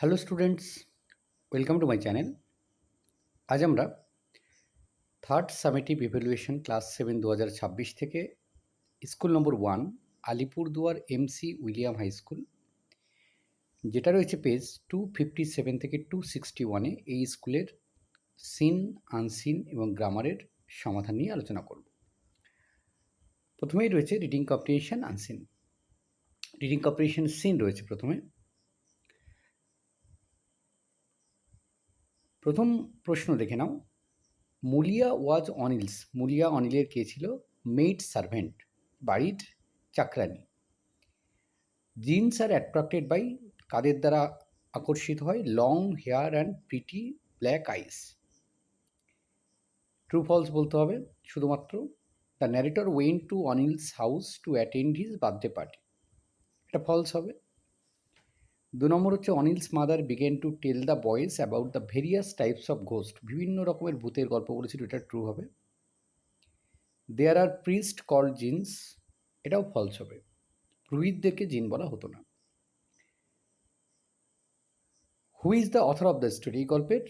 Hello students, welcome to my channel. আজ আমরা third summative evaluation class 7 2026 থেকে school number 1 Alipurduar McWilliam high school, যেটা রয়েছে page 257 থেকে 261-এ, এই স্কুলের সিন, আনসিন এবং গ্রামারের সমাধান নিয়ে আলোচনা করব। প্রথমেই রয়েছে reading comprehension, unseen. Reading comprehension seen রয়েছে প্রথমে। প্রথম প্রশ্ন দেখে নাও। মুলিয়া ওয়াজ অনিলস। মুলিয়া অনিলের কে ছিল? মেইড সার্ভেন্ট, বাড়ির চাকরানি। জিন্স আর অ্যাট্রাক্টেড বাই, কাদের দ্বারা আকর্ষিত হয়? Long hair and pretty black eyes. True false বলতে হবে শুধুমাত্র। The narrator went to Anil's house to attend his birthday party, এটা ফলস হবে। 2 নম্বর হচ্ছে Anil's mother began to tell the boys about the various types of ghost. বিভিন্ন রকমের ভূতের গল্প বলেছিল, এটা ট্রু হবে। There are priest called jinns, এটাও ফলস হবে। পুরোহিতদেরকে জিন বলা হতো না। Who is the author of the story, এই গল্পের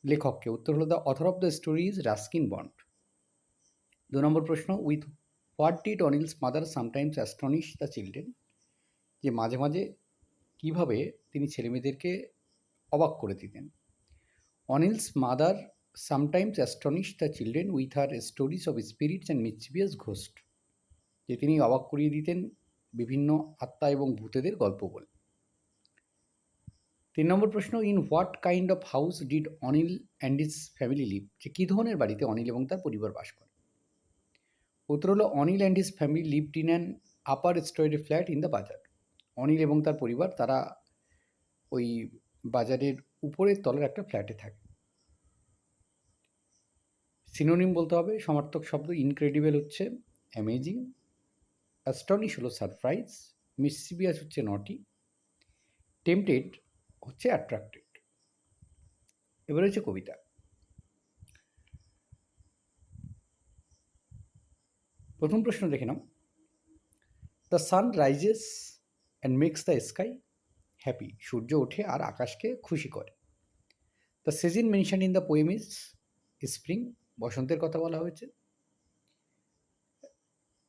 লেখককে? উত্তর হলো the author of the story is Ruskin bond. 2 number প্রশ্ন, with what did Anil's mother sometimes astonish the children, যে মাঝে মাঝে কিভাবে তিনি ছেলেমেয়েদেরকে অবাক করে দিতেন। Anil's mother sometimes astonish the children with her stories of spirits and mischievous ghost, যে তিনি অবাক করিয়ে দিতেন বিভিন্ন আত্মা এবং ভূতেদের গল্প বলে। 3 নম্বর প্রশ্ন, in what kind of house did Anil and his family live, যে কী ধরনের বাড়িতে অনিল এবং তার পরিবার বাস করে। উত্তর হলো Anil and his family lived in an upper story flat in the বাজার। অনিল এবং তার পরিবার তারা ওই বাজারের উপরের তলের একটা ফ্ল্যাটে থাকে। সিনোনিম বলতে হবে সমার্থক শব্দ। ইনক্রেডিবল হচ্ছে অ্যামেজিং, অ্যাস্টনিশ হলো সারপ্রাইজ, মিসচিভিয়াস হচ্ছে নটি, টেম্পটেড হচ্ছে অ্যাট্রাক্টেড। এবার হচ্ছে কবিতা। প্রথম প্রশ্ন দেখে নাও। The sun rises and makes the sky happy, সূর্য ওঠে আর আকাশকে খুশি করে। The season mention in the poem is spring, বসন্তের কথা বলা হয়েছে।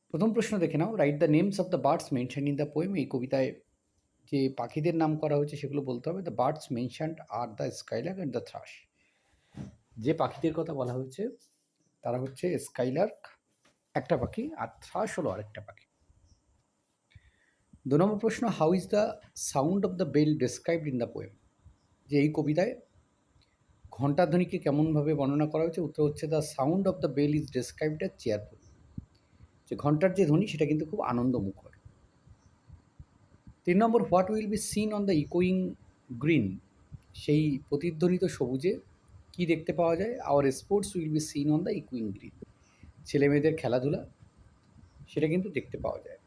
প্রথম প্রশ্ন দেখে নাও। Write the names of the birds mention in the poem, এই কবিতায় যে পাখিদের নাম করা হয়েছে সেগুলো বলতে হবে। The birds mentioned are the skylark and the thrush, যে পাখিদের কথা বলা হয়েছে তারা হচ্ছে স্কাইলার্ক একটা পাখি আর থ্রাশ হলো আরেকটা পাখি। 2 নম্বর প্রশ্ন, how is the sound of the bell described in the poem, যে এই কবিতায় ঘণ্টার ধ্বনিকে কেমনভাবে বর্ণনা করা হয়েছে। উত্তর হচ্ছে the sound of the bell is described as cheerful, যে ঘণ্টার যে ধ্বনি সেটা কিন্তু খুব আনন্দমুখর। 3 নম্বর, what will be seen on the ইকোয়িং গ্রিন, সেই প্রতিধ্বনিত সবুজে কি দেখতে পাওয়া যায়। Our sports will be seen on the ইকোয়িং গ্রিন, ছেলে মেয়েদের খেলাধুলা সেটা কিন্তু দেখতে পাওয়া যায়।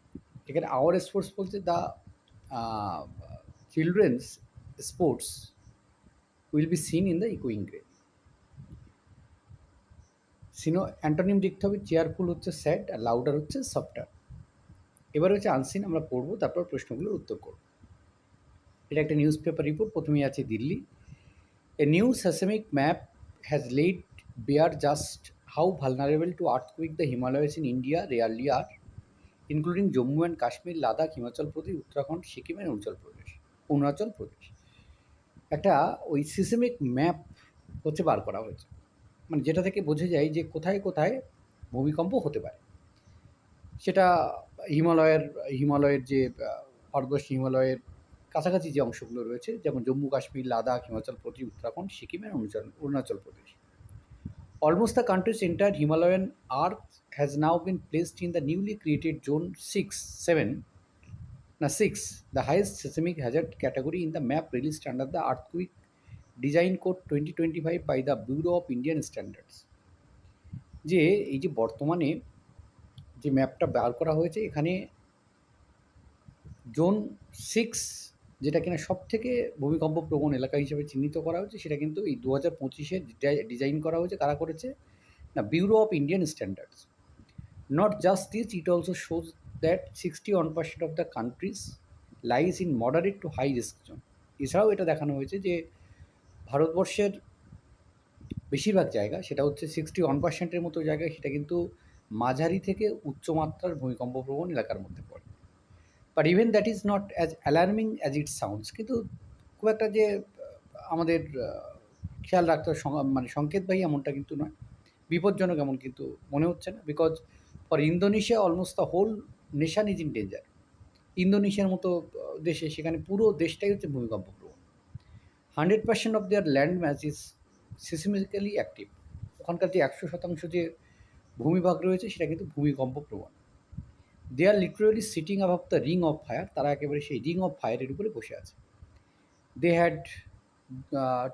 এখানে আওয়ার স্পোর্টস বলতে the children's sports will be seen in the ইকোয়িং গ্রিন। অ্যান্টোনিম দেখতে হবে। চেয়ারফুল হচ্ছে স্যাড আর লাউডার হচ্ছে সফটার। এবার হচ্ছে আনসিন, আমরা পড়বো তারপর প্রশ্নগুলোর উত্তর করব। এটা একটা নিউজ পেপার রিপোর্ট। প্রথমেই আছে Delhi. A new seismic map has laid bare just how vulnerable to earthquake the Himalayas in India really are, including Jammu and Kashmir, Ladakh, Himachal Pradesh, Uttarakhand, Sikkim and Arunachal Pradesh. একটা ওই সিসমিক ম্যাপ হচ্ছে বার করা হয়েছে, মানে যেটা থেকে বোঝা যায় যে কোথায় কোথায় ভূমিকম্প হতে পারে। সেটা হিমালয়ের যে ভারতবর্ষ হিমালয়ের কাছাকাছি যে অংশগুলো রয়েছে, যেমন জম্মু কাশ্মীর, লাদাখ, হিমাচল প্রদেশ, উত্তরাখণ্ড, সিকিম এবং Arunachal Pradesh. Almost the country's entire Himalayan earth has now been placed in the newly created zone 6, the highest seismic hazard category in the map released under the Earthquake Design Code 2025 by the Bureau of Indian Standards। যে এই যে বর্তমানে যে ম্যাপটা বার করা হয়েছে, এখানে zone 6, যেটা কিনা সব থেকে ভূমিকম্প প্রবণ এলাকা হিসেবে চিহ্নিত করা হয়েছে, সেটা কিন্তু এই 2025-এ ডিজাইন করা হয়েছে। কারা করেছে না? Bureau of Indian standards. Not just this, it also shows that 61% of the countries lies in moderate to high risk zone. এছাড়াও এটা দেখানো হয়েছে যে ভারতবর্ষের বেশিরভাগ জায়গা, সেটা হচ্ছে 61% মতো জায়গায়, সেটা কিন্তু মাঝারি থেকে উচ্চমাত্রার ভূমিকম্পপ্রবণ এলাকার মধ্যে পড়ে। But even that is not as alarming as it sounds. কিন্তু খুব একটা যে আমাদের খেয়াল রাখতে হবে মানে সংকেতবাহী এমনটা কিন্তু নয়, বিপজ্জনক এমন কিন্তু মনে হচ্ছে না। Because for Indonesia almost the whole nation is in danger. ইন্দোনেশিয়ার মতো দেশে, সেখানে পুরো দেশটাই হচ্ছে ভূমিকম্পপ্রবণ। 100% of their land mass is seismically active. ওখানকার যে 100% যে ভূমিভাগ রয়েছে সেটা কিন্তু ভূমিকম্পপ্রবণ। They are literally sitting above the ring of fire. তারা একেবারে সেই রিং অফ ফায়ারের উপরে বসে আছে। They had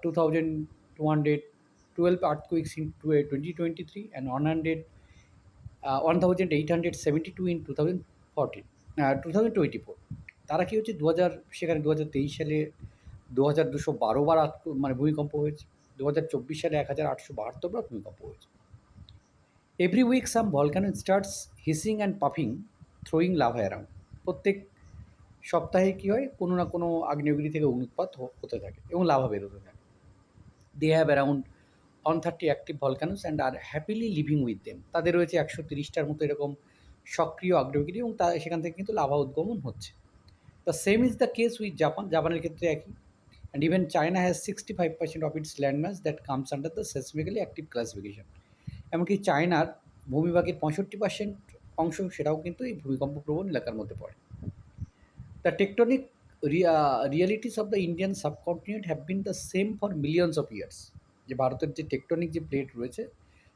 2212 earthquakes in 2023 and 1872 in 2024। তারা কি হচ্ছে সেখানে 2023 সালে 2212 বার মানে ভূমিকম্প হয়েছে। 2024 সালে 1872 বার ভূমিকম্প হয়েছে। Every week some volcano starts hissing and puffing throwing lava around. প্রত্যেক সপ্তাহে কী হয়, কোনো না কোনো আগ্নেয়গিরি থেকে অগ্নুৎপাত হতে থাকে এবং লাভা বেরোতে থাকে। They have around 130 active volcanoes and are happily living with them. তাদের রয়েছে 130টার মতো এরকম সক্রিয় আগ্নেয়গিরি এবং সেখান থেকে কিন্তু লাভা উদ্গমন হচ্ছে। The same is the case with Japan. জাপানের ক্ষেত্রে একই। And even China has 65% of its land mass that comes under the seismically active classification. এমনকি চায়নার ভূমিভাগের 65% অংশ, সেটাও কিন্তু এই ভূমিকম্পপ্রবণ এলাকার মধ্যে পড়ে। The tectonic realities of the Indian subcontinent have been the same for millions of years. যে ভারতের যে টেকটনিক যে প্লেট রয়েছে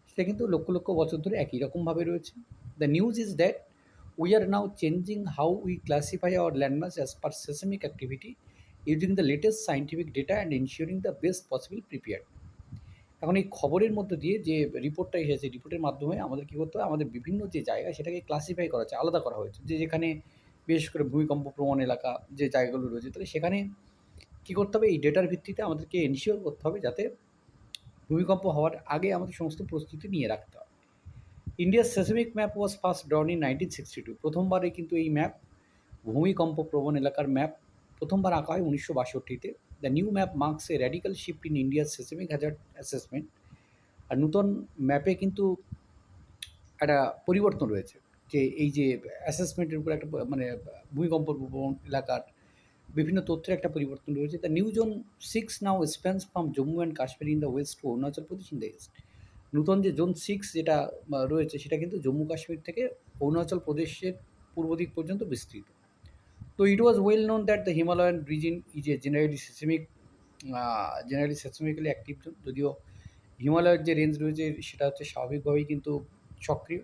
সেটা কিন্তু লক্ষ লক্ষ বছর ধরে একই রকমভাবে রয়েছে। The news is that we are now changing how we classify our landmass as per seismic activity using the latest scientific data and ensuring the best possible prepared. এখন এই খবরের মধ্যে দিয়ে যে রিপোর্টটা এসেছে, রিপোর্টের মাধ্যমে আমাদের কী করতে হবে, আমাদের বিভিন্ন যে জায়গা সেটাকে ক্লাসিফাই করা হচ্ছে, আলাদা করা হয়েছে। যে যেখানে বিশেষ করে ভূমিকম্পপ্রবণ এলাকা যে জায়গাগুলো রয়েছে, তাহলে সেখানে কী করতে হবে, এই ডেটার ভিত্তিতে আমাদেরকে এনশিওর করতে হবে যাতে ভূমিকম্প হওয়ার আগে আমাদের সমস্ত প্রস্তুতি নিয়ে রাখতে হবে। ইন্ডিয়ার seismic map was first drawn in 1962। প্রথমবারে কিন্তু এই ম্যাপ, ভূমিকম্পপ্রবণ এলাকার ম্যাপ প্রথমবার আঁকা হয় 1962-তে। The new map marks a radical shift in ইন্ডিয়ার সেসমিক হ্যাজার্ড অ্যাসেসমেন্ট। আর নূতন ম্যাপে কিন্তু একটা পরিবর্তন রয়েছে, যে এই যে অ্যাসেসমেন্টের উপর একটা মানে ভূমিকম্পপ্রবণ এলাকার বিভিন্ন তথ্যের একটা পরিবর্তন রয়েছে। The new zone 6 now spans from Jammu and Kashmir in the west to Arunachal Pradesh in the east. নূতন যে জোন 6 যেটা রয়েছে সেটা কিন্তু জম্মু কাশ্মীর থেকে অরুণাচল প্রদেশের পূর্ব দিক পর্যন্ত বিস্তৃত। তো it was well known that the Himalayan region is a generally seismically active zone. যদিও হিমালয়ের যে রেঞ্জ রয়েছে সেটা হচ্ছে স্বাভাবিকভাবেই কিন্তু সক্রিয়।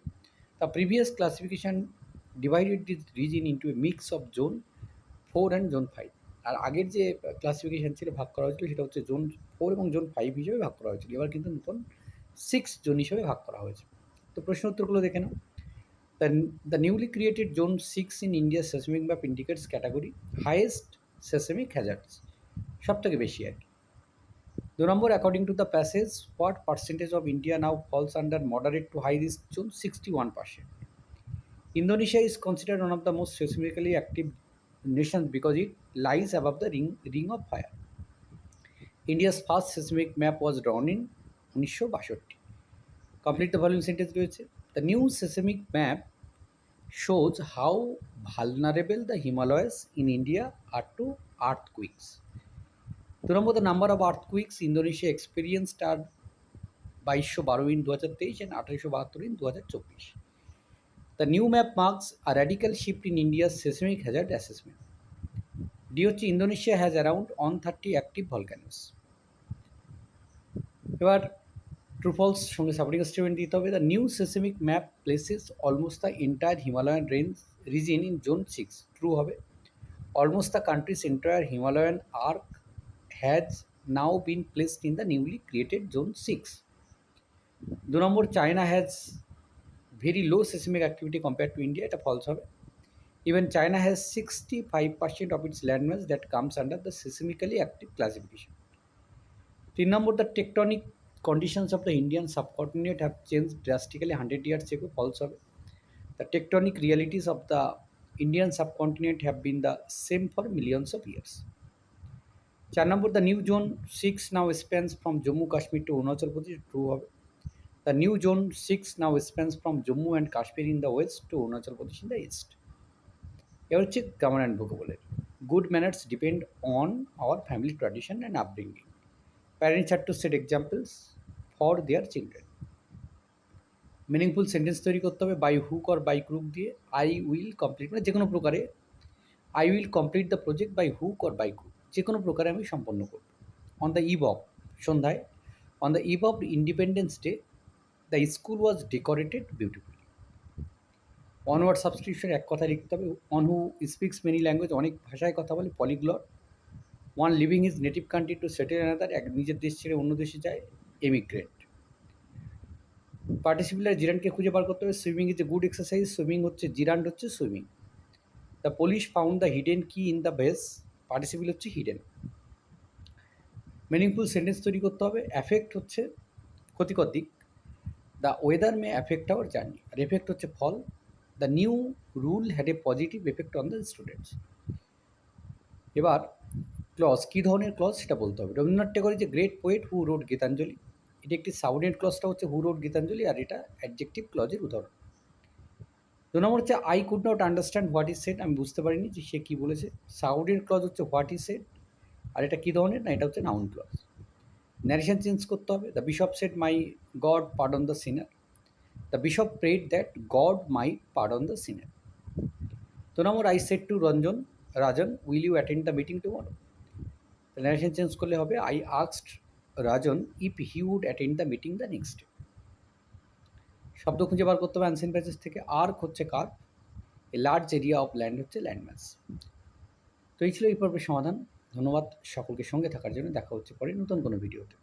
The previous classification divided this reason into A mix of zone 4 and zone 5। আর আগের যে ক্লাসিফিকেশান ছিল, ভাগ করা হয়েছিল, সেটা হচ্ছে জোন 4 এবং জোন 5 হিসেবে ভাগ করা হয়েছিল। এবার কিন্তু নতুন 6 জোন হিসেবে ভাগ করা হয়েছে। তো প্রশ্ন উত্তরগুলো দেখে নাও। The newly created Zone 6 in India's seismic map indicates category highest seismic hazards, সবথেকে বেশি আর কি। 2 নম্বর, according to the passage, what percentage of India now falls under moderate to high risk zone? 61%. Indonesia is considered one of the most seismically active nations because it lies above the ring of fire. India's first seismic map was drawn in 1962. Complete the following sentence রয়েছে। The new seismic map shows how vulnerable the Himalayas in India are to earthquakes. 2 number, the number of earthquakes Indonesia experienced are 2212 in 2023 and 2872 in 2024. The new map marks a radical shift in India's seismic hazard assessment. D হচ্ছে Indonesia has around 130 active volcanoes. এবার true false সঙ্গে supporting statement দিতে হবে। The new seismic map places almost the entire Himalayan region in zone 6। True হবে। Almost the country's entire Himalayan arc has now been placed in the newly created zone 6। 2 নম্বর, China has very low seismic activity compare to India. এটা false হবে। Even China has 65% of its land mass that comes under the seismically active classification. 3 number, the tectonic conditions of the Indian subcontinent have changed drastically 100 years ago. False হবে। The tectonic realities of the Indian subcontinent have been the same for millions of years. 4 number, the new zone 6 now spans from Jammu Kashmir to Arunachal Pradesh, true হবে। The new zone 6 now spans from Jammu and Kashmir in the west to Arunachal Pradesh in the east. এবার হচ্ছে grammar and vocabulary. Good manners depend on our family tradition and upbringing. Parents had to set examples for their children. Meaningful sentence তৈরি করতে হবে by hook or by crook দিয়ে। I will complete, মানে যে কোনো প্রকারে I will complete the project by hook or by crook, যে কোনো প্রকারে আমি সম্পন্ন করব। অন দ্য ইভ অফ, সন্ধ্যায়, on the eve of independence day the school was decorated beautifully. One word substitution এক কথায় লিখতে হবে। One who speaks many language, অনেক ভাষায় কথা বলে, polyglot. One leaving his native country to settle another, এক নিজের দেশ ছেড়ে অন্য দেশে যায়, এমিগ্রেন্ট। পার্টিসিপুলার জিরান্ডকে খুঁজে বার করতে হবে। Swimming is a good exercise, swimming হচ্ছে, জিরান্ড হচ্ছে swimming. The police found the hidden key in the vase, participle হচ্ছে হিডেন। মিনিংফুল সেন্টেন্স তৈরি করতে হবে। অ্যাফেক্ট হচ্ছে ক্ষতিকর দিক, the weather may affect our journey, আর এফেক্ট হচ্ছে ফল। The new rule had a positive effect on the students. এবার ক্লজ, কী ধরনের ক্লজ সেটা বলতে হবে। রবীন্দ্রনাথ ঠাকুর যে great poet who road Gitanjali, এটা একটি সাবঅর্ডিনেট ক্লজটা হচ্ছে হু রোড গীতাঞ্জলি, আর এটা অ্যাডজেক্টিভ ক্লজের উদাহরণ। 2 নম্বর হচ্ছে I could not understand what is said, আমি বুঝতে পারিনি যে সে কী বলেছে। সাবঅর্ডিনেট ক্লজ হচ্ছে হোয়াট ইজ সেড, আর এটা কী ধরনের, না এটা হচ্ছে নাউন ক্লজ। ন্যারেশন চেঞ্জ করতে হবে। The bishop said my God pardon the sinner, the bishop prayed that God might pardon the sinner. 2 number, I said to Rajan will you attend the meeting tomorrow, narration change করলে হবে I asked Rajan if he would attend the meeting the next day. শব্দ খুঁজে বার করতে হবে ancient passage থেকে। Arc হচ্ছে curve, a large area of land হচ্ছে ল্যান্ডমাস। তো এই ছিল এই পর্বের সমাধান। ধন্যবাদ সকলকে সঙ্গে থাকার জন্য। দেখা হচ্ছে পরে নতুন কোনো ভিডিওতে।